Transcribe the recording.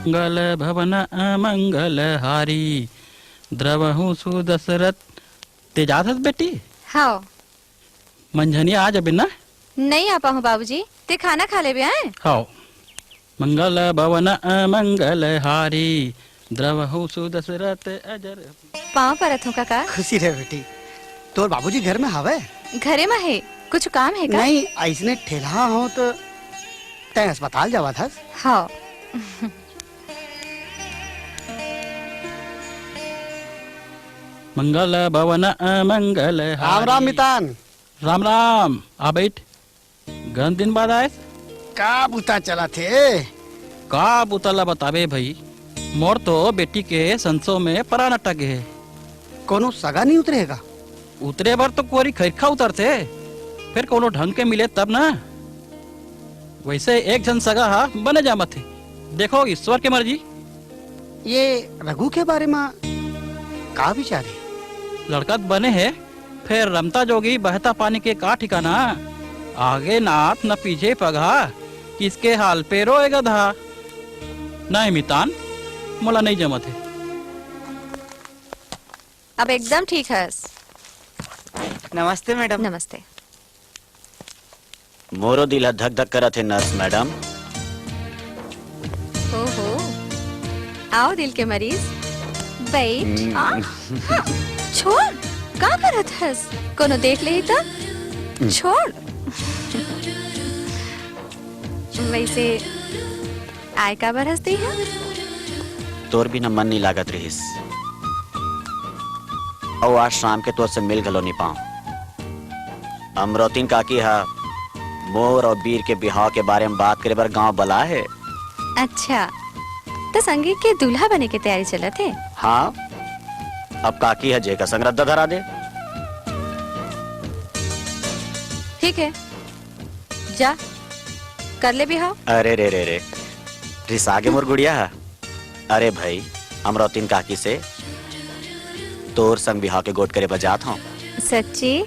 मंगल भवन अमंगल हारी द्रवहु सुदशरथ। तेजात हस बेटी। हाँ। मंझनी आज अभी ना नहीं आ पाऊँ बाबूजी, ते खाना खा ले भी आए। हाँ। मंगल भवन अमंगल हारी द्रवहु सुदशरथ अजर। पाँव परत हूँ काका। खुशी रहे बेटी। तोर बाबूजी घर में हवे? घरे में है, कुछ काम है का? नहीं, ऐसने ठेला हो तो तय अस्पताल जावा था। हाँ। मंगल भवन अमंगल हारी। राम राम मितान। राम राम। आ बैठ। गन दिन बाद आए। का बुता चला थे? का बुतला बतावे भाई। मोर तो बेटी के संसो में परान अटक है। कोनो सगा नहीं उतरेगा? उतरे बार तो कोरी खैरखा उतरते, फिर कोनो ढंग के मिले तब ना। वैसे एक जन सगा हा बने जा मथे। देखो ईश्वर के मर्जी। ये रघु के बारे में का विचार है? लड़का बने है, फिर रमता जोगी बहता पानी के का ठिकाना। आगे नाथ न पीछे पगा, किसके हाल पे रोए गधा। नहीं मितान, मोला नहीं जमत है। अब एकदम ठीक है। नमस्ते मैडम। नमस्ते। मोरो दिल धक धक करत है नर्स मैडम। ओहो, आओ दिल के मरीज, बैठ। हाँ, छोड़, का करत हस? कोनो देख ले तो छोड़। वैसे आय का बर हंसती है? तोर भी न मन नहीं लागत रहीस, और आज शाम के तोर से मिल गलो नहीं पाऊं। अमरोतीन काकी हा मोर और बीर के बिहाव के बारे में बात करे बर गांव बला है। अच्छा, तो संगीत के दूल्हा बने के तैयारी चलत है? हाँ, अब काकी है जे का संग रद्दा धरा दे। ठीक है, जा कर ले बिहाव। अरे रे रे रे, रिसागे मोर गुड़िया। अरे भाई, अमरोतीन काकी से तोर संग बिहाव के गोट करे बजात हूँ। सच्ची?